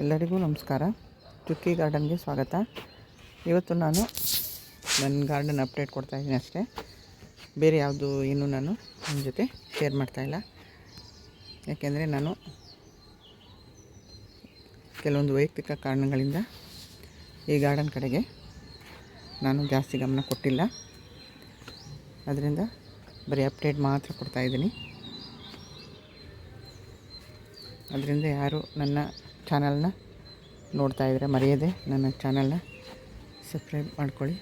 ಎಲ್ಲರಿಗೂ ನಮಸ್ಕಾರ. ಚುಕ್ಕಿ ಗಾರ್ಡನ್ಗೆ ಸ್ವಾಗತ. ಇವತ್ತು ನಾನು ನನ್ನ ಗಾರ್ಡನ್ ಅಪ್ಡೇಟ್ ಕೊಡ್ತಾಯಿದ್ದೀನಿ ಅಷ್ಟೇ. ಬೇರೆ ಯಾವುದು ಇನ್ನೂ ನಾನು ನಿಮ್ಮ ಜೊತೆ ಶೇರ್ ಮಾಡ್ತಾಯಿಲ್ಲ. ಯಾಕೆಂದರೆ ನಾನು ಕೆಲವೊಂದು ವೈಯಕ್ತಿಕ ಕಾರಣಗಳಿಂದ ಈ ಗಾರ್ಡನ್ ಕಡೆಗೆ ನಾನು ಜಾಸ್ತಿ ಗಮನ ಕೊಟ್ಟಿಲ್ಲ. ಅದರಿಂದ ಬರೀ ಅಪ್ಡೇಟ್ ಮಾತ್ರ ಕೊಡ್ತಾಯಿದ್ದೀನಿ. ಅದರಿಂದ ಯಾರು ನನ್ನ ಚಾನಲ್ನ ನೋಡ್ತಾಯಿದ್ರೆ ಮರೆಯದೆ ನನ್ನ ಚಾನಲ್ನ ಸಬ್ಸ್ಕ್ರೈಬ್ ಮಾಡ್ಕೊಳ್ಳಿ,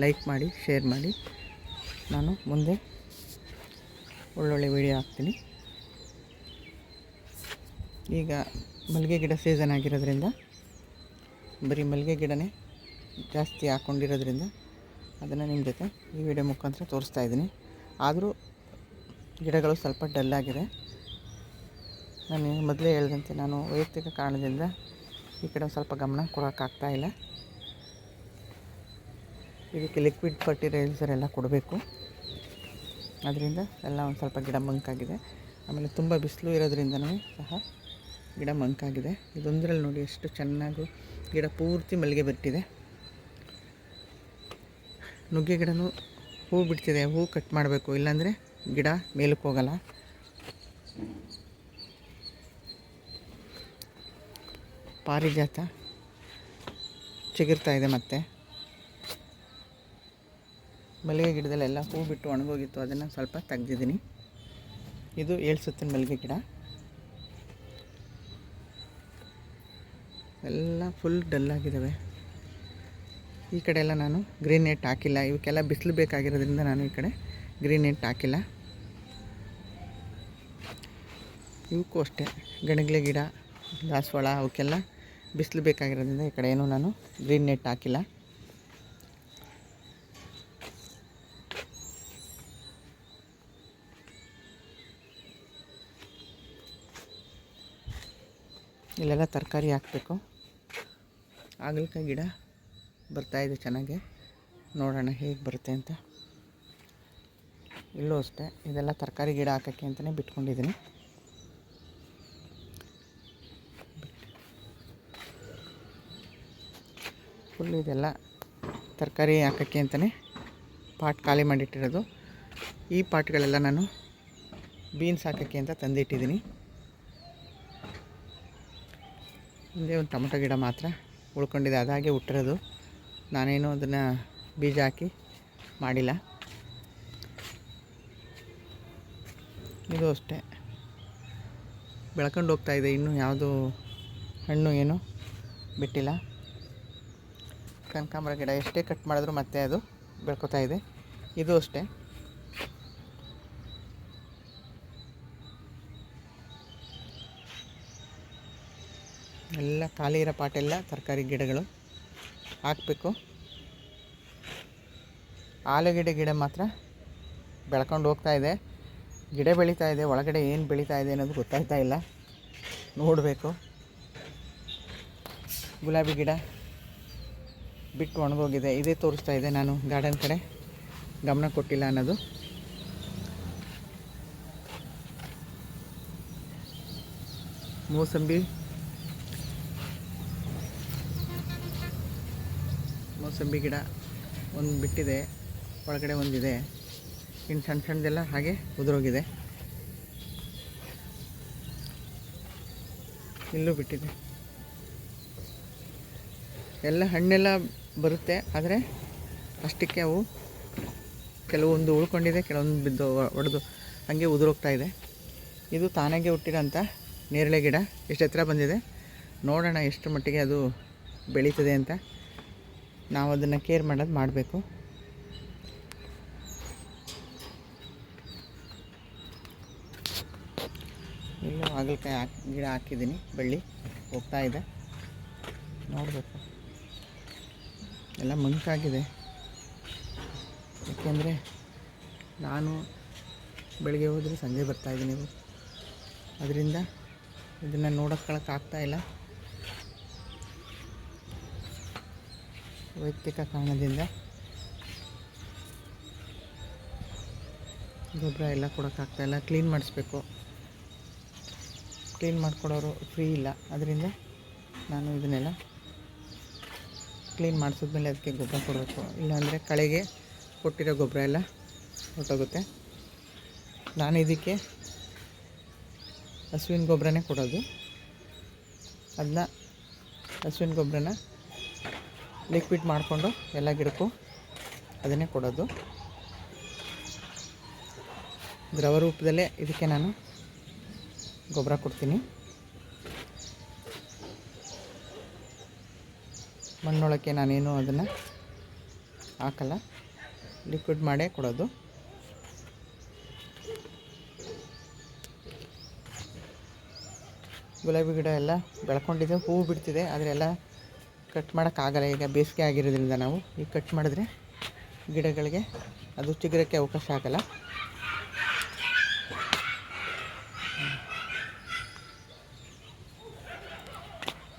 ಲೈಕ್ ಮಾಡಿ, ಶೇರ್ ಮಾಡಿ. ನಾನು ಮುಂದೆ ಒಳ್ಳೊಳ್ಳೆ ವಿಡಿಯೋ ಹಾಕ್ತೀನಿ. ಈಗ ಮಲ್ಲಿಗೆ ಗಿಡ ಸೀಸನ್ ಆಗಿರೋದ್ರಿಂದ ಬರೀ ಮಲ್ಲಿಗೆ ಗಿಡನೇ ಜಾಸ್ತಿ ಹಾಕ್ಕೊಂಡಿರೋದ್ರಿಂದ ಅದನ್ನು ನಿಮ್ಮ ಜೊತೆ ಈ ವಿಡಿಯೋ ಮುಖಾಂತರ ತೋರಿಸ್ತಾಯಿದ್ದೀನಿ. ಆದರೂ ಗಿಡಗಳು ಸ್ವಲ್ಪ ಡಲ್ಲಾಗಿದೆ. ನಾನು ಮೊದಲೇ ಹೇಳಿದಂತೆ ನಾನು ವೈಯಕ್ತಿಕ ಕಾರಣದಿಂದ ಈ ಕಡೆ ಸ್ವಲ್ಪ ಗಮನ ಕೊಡೋಕ್ಕಾಗ್ತಾಯಿಲ್ಲ. ಇದಕ್ಕೆ ಲಿಕ್ವಿಡ್ ಫರ್ಟಿಲೈಸರ್ ಎಲ್ಲ ಕೊಡಬೇಕು. ಅದರಿಂದ ಎಲ್ಲ ಒಂದು ಸ್ವಲ್ಪ ಗಿಡ ಮಂಕಾಗಿದೆ. ಆಮೇಲೆ ತುಂಬ ಬಿಸಿಲು ಇರೋದ್ರಿಂದನೂ ಸಹ ಗಿಡ ಮಂಕಾಗಿದೆ. ಇದೊಂದರಲ್ಲಿ ನೋಡಿ ಎಷ್ಟು ಚೆನ್ನಾಗೂ ಗಿಡ ಪೂರ್ತಿ ಮಲ್ಲಿಗೆ ಬಿಟ್ಟಿದೆ. ನುಗ್ಗೆ ಗಿಡನೂ ಹೂ ಬಿಡ್ತಿದೆ. ಹೂ ಕಟ್ ಮಾಡಬೇಕು, ಇಲ್ಲಾಂದರೆ ಗಿಡ ಮೇಲಕ್ಕೆ ಹೋಗಲ್ಲ. ಪಾರಿಜಾತ ಚಿಗುರ್ತಾ ಇದೆ. ಮತ್ತು ಮಲ್ಲಿಗೆ ಗಿಡದಲ್ಲೆಲ್ಲ ಹೂ ಬಿಟ್ಟು ಒಣಗೋಗಿತ್ತು, ಅದನ್ನು ಸ್ವಲ್ಪ ತೆಗ್ದಿದ್ದೀನಿ. ಇದು 7 ಸುತ್ತಿನ ಮಲ್ಲಿಗೆ ಗಿಡ. ಎಲ್ಲ ಫುಲ್ ಡಲ್ಲಾಗಿದ್ದಾವೆ. ಈ ಕಡೆ ಎಲ್ಲ ನಾನು ಗ್ರೀನ್ ನೆಟ್ ಹಾಕಿಲ್ಲ. ಇವಕ್ಕೆಲ್ಲ ಬಿಸಿಲು ಬೇಕಾಗಿರೋದ್ರಿಂದ ನಾನು ಈ ಕಡೆ ಗ್ರೀನ್ ನೆಟ್ ಹಾಕಿಲ್ಲ. ಇವಕ್ಕೂ ಅಷ್ಟೇ ಗಣಗ್ಲೆ ಗಿಡ, ದಾಸವಾಳ ಅವಕ್ಕೆಲ್ಲ ಬಿಸಿಲು ಬೇಕಾಗಿರೋದ್ರಿಂದ ಈ ಕಡೆ ಏನೂ ನಾನು ಗ್ರೀನ್ ನೆಟ್ ಹಾಕಿಲ್ಲ. ಇಲ್ಲೆಲ್ಲ ತರಕಾರಿ ಹಾಕಬೇಕು. ಹಾಗಲಕಾಯಿ ಗಿಡ ಬರ್ತಾಯಿದೆ ಚೆನ್ನಾಗೆ. ನೋಡೋಣ ಹೇಗೆ ಬರುತ್ತೆ ಅಂತ. ಇಲ್ಲೂ ಅಷ್ಟೇ ಇದೆಲ್ಲ ತರಕಾರಿ ಗಿಡ ಹಾಕೋಕ್ಕೆ ಅಂತಲೇ ಬಿಟ್ಕೊಂಡಿದ್ದೀನಿ. ಫುಲ್ ಇದೆಲ್ಲ ತರಕಾರಿ ಹಾಕೋಕ್ಕೆ ಅಂತಲೇ ಪಾಟ್ ಖಾಲಿ ಮಾಡಿಟ್ಟಿರೋದು. ಈ ಪಾಟ್ಗಳೆಲ್ಲ ನಾನು ಬೀನ್ಸ್ ಹಾಕೋಕ್ಕೆ ಅಂತ ತಂದಿಟ್ಟಿದ್ದೀನಿ. ಒಂದೇ ಒಂದು ಟೊಮೊಟೊ ಗಿಡ ಮಾತ್ರ ಉಳ್ಕೊಂಡಿದೆ, ಅದಾಗೆ ಹುಟ್ಟಿರೋದು. ನಾನೇನು ಅದನ್ನು ಬೀಜ ಹಾಕಿ ಮಾಡಿಲ್ಲ. ಇದು ಅಷ್ಟೇ ಬೆಳ್ಕೊಂಡು ಹೋಗ್ತಾಯಿದೆ. ಇನ್ನೂ ಯಾವುದು ಹಣ್ಣು ಏನು ಬಿಟ್ಟಿಲ್ಲ. ಕನಕಾಂಬರ ಗಿಡ ಎಷ್ಟೇ ಕಟ್ ಮಾಡಿದ್ರು ಮತ್ತೆ ಅದು ಬೆಳ್ಕೊತಾ ಇದೆ. ಇದು ಅಷ್ಟೇ ಎಲ್ಲ ಖಾಲಿ ಇರೋ ಪಾಟೆಲ್ಲ ತರಕಾರಿ ಗಿಡಗಳು ಹಾಕಬೇಕು. ಆಲೂಗೆಡ್ಡೆ ಗಿಡ ಮಾತ್ರ ಬೆಳ್ಕೊಂಡು ಹೋಗ್ತಾ ಇದೆ. ಗಿಡ ಬೆಳೀತಾ ಇದೆ, ಒಳಗಡೆ ಏನು ಬೆಳೀತಾ ಇದೆ ಅನ್ನೋದು ಗೊತ್ತಾಗ್ತಾ ಇಲ್ಲ, ನೋಡಬೇಕು. ಗುಲಾಬಿ ಗಿಡ ಬಿಟ್ಟು ಒಣಗೋಗಿದೆ. ಇದೇ ತೋರಿಸ್ತಾ ಇದೆ ನಾನು ಗಾರ್ಡನ್ ಕಡೆ ಗಮನ ಕೊಟ್ಟಿಲ್ಲ ಅನ್ನೋದು. ಮೋಸಂಬಿ ಗಿಡ ಒಂದು ಬಿಟ್ಟಿದೆ, ಒಳಗಡೆ ಒಂದಿದೆ. ಇನ್ನು ಸಣ್ಣ ಸಣ್ಣದೆಲ್ಲ ಹಾಗೆ ಉದುರೋಗಿದೆ. ಇಲ್ಲೂ ಬಿಟ್ಟಿದೆ. ಎಲ್ಲ ಹಣ್ಣೆಲ್ಲ ಬರುತ್ತೆ, ಆದರೆ ಅಷ್ಟಕ್ಕೆ ಅವು ಕೆಲವೊಂದು ಉಳ್ಕೊಂಡಿದೆ, ಕೆಲವೊಂದು ಬಿದ್ದು ಒಡೆದು ಹಾಗೆ ಉದುರೋಗ್ತಾ ಇದೆ. ಇದು ತಾನಾಗೆ ಹುಟ್ಟಿರೋಂಥ ನೇರಳೆ ಗಿಡ. ಎಷ್ಟು ಎತ್ತರ ಬಂದಿದೆ ನೋಡೋಣ, ಎಷ್ಟು ಮಟ್ಟಿಗೆ ಅದು ಬೆಳೀತದೆ ಅಂತ. ನಾವು ಅದನ್ನು ಕೇರ್ ಮಾಡೋದು ಮಾಡಬೇಕು. ಇಲ್ಲೂ ಹಾಗಲಕಾಯಿ ಗಿಡ ಹಾಕಿದ್ದೀನಿ, ಬಳ್ಳಿ ಹೋಗ್ತಾ ಇದೆ, ನೋಡಬೇಕು. ಎಲ್ಲ ಮಂಕಾಗಿದೆ. ಯಾಕೆಂದರೆ ನಾನು ಬೆಳಗ್ಗೆ ಹೋದರೆ ಸಂಜೆ ಬರ್ತಾಯಿದ್ದೀನಿ. ಅದರಿಂದ ಇದನ್ನು ನೋಡೋಕ್ಕಾಗ್ತಾಯಿಲ್ಲ. ವೈಯಕ್ತಿಕ ಕಾರಣದಿಂದ ಗೊಬ್ಬರ ಎಲ್ಲ ಕೊಡೋಕ್ಕಾಗ್ತಾಯಿಲ್ಲ. ಕ್ಲೀನ್ ಮಾಡಿಸ್ಬೇಕು. ಕ್ಲೀನ್ ಮಾಡಿಕೊಡೋರು ಫ್ರೀ ಇಲ್ಲ. ಅದರಿಂದ ನಾನು ಇದನ್ನೆಲ್ಲ ಕ್ಲೀನ್ ಮಾಡಿಸಿದ್ಮೇಲೆ ಅದಕ್ಕೆ ಗೊಬ್ಬರ ಕೊಡಬೇಕು, ಇಲ್ಲಾಂದರೆ ಕಳೆಗೆ ಕೊಟ್ಟಿರೋ ಗೊಬ್ಬರ ಎಲ್ಲ ಹೊರಟೋಗುತ್ತೆ. ನಾನು ಇದಕ್ಕೆ ಹಸುವಿನ ಗೊಬ್ಬರನೇ ಕೊಡೋದು. ಅದನ್ನ ಹಸುವಿನ ಗೊಬ್ಬರನ ಲಿಕ್ವಿಡ್ ಮಾಡಿಕೊಂಡು ಎಲ್ಲ ಗಿಡಕ್ಕೂ ಅದನ್ನೇ ಕೊಡೋದು. ದ್ರವ ರೂಪದಲ್ಲೇ ಇದಕ್ಕೆ ನಾನು ಗೊಬ್ಬರ ಕೊಡ್ತೀನಿ. ಮಣ್ಣೊಳಕ್ಕೆ ನಾನೇನು ಅದನ್ನು ಹಾಕಲ್ಲ, ಲಿಕ್ವಿಡ್ ಮಾಡೇ ಕೊಡೋದು. ಗುಲಾಬಿ ಗಿಡ ಎಲ್ಲ ಬೆಳ್ಕೊಂಡಿದೆ, ಹೂವು ಬಿಡ್ತಿದೆ, ಆದರೆ ಎಲ್ಲ ಕಟ್ ಮಾಡೋಕ್ಕಾಗಲ್ಲ. ಈಗ ಬೇಸಿಗೆ ಆಗಿರೋದ್ರಿಂದ ನಾವು ಈಗ ಕಟ್ ಮಾಡಿದ್ರೆ ಗಿಡಗಳಿಗೆ ಅದು ಚಿಗುರಕ್ಕೆ ಅವಕಾಶ ಆಗಲ್ಲ.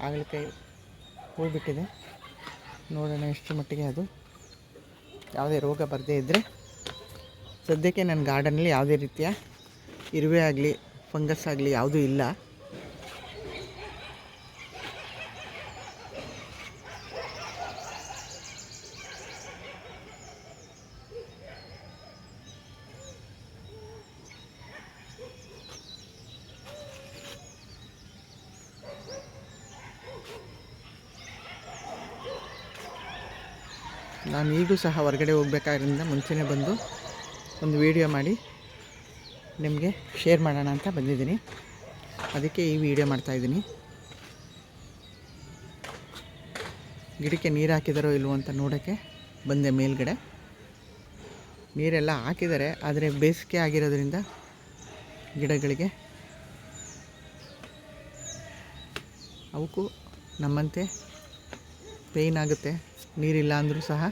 ಹಾಗಲಕಾಯಿ ಹೂ ಬಿಟ್ಟಿದೆ, ನೋಡೋಣ ಎಷ್ಟು ಮಟ್ಟಿಗೆ ಅದು ಯಾವುದೇ ರೋಗ ಬರದೇ ಇದ್ದರೆ. ಸದ್ಯಕ್ಕೆ ನನ್ನ ಗಾರ್ಡನಲ್ಲಿ ಯಾವುದೇ ರೀತಿಯ ಇರುವೆ ಆಗಲಿ ಫಂಗಸ್ ಆಗಲಿ ಯಾವುದೂ ಇಲ್ಲ. ನಾನು ಈಗೂ ಸಹ ಹೊರಗಡೆ ಹೋಗ್ಬೇಕಾದ್ರಿಂದ ಮುಂಚೆನೇ ಬಂದು ಒಂದು ವಿಡಿಯೋ ಮಾಡಿ ನಿಮಗೆ ಶೇರ್ ಮಾಡೋಣ ಅಂತ ಬಂದಿದ್ದೀನಿ. ಅದಕ್ಕೆ ಈ ವಿಡಿಯೋ ಮಾಡ್ತಾಯಿದ್ದೀನಿ. ಗಿಡಕ್ಕೆ ನೀರು ಹಾಕಿದಾರೋ ಇಲ್ವೋ ಅಂತ ನೋಡೋಕ್ಕೆ ಬಂದೆ ಮೇಲ್ಗಡೆ. ನೀರೆಲ್ಲ ಹಾಕಿದ್ದಾರೆ, ಆದರೆ ಬೇಸಿಗೆ ಆಗಿರೋದ್ರಿಂದ ಗಿಡಗಳಿಗೆ ಅವಕ್ಕೂ ನಮ್ಮಂತೆ ಪೇಯ್ನ್ ಆಗುತ್ತೆ. ನೀರಿಲ್ಲ ಅಂದರೂ ಸಹ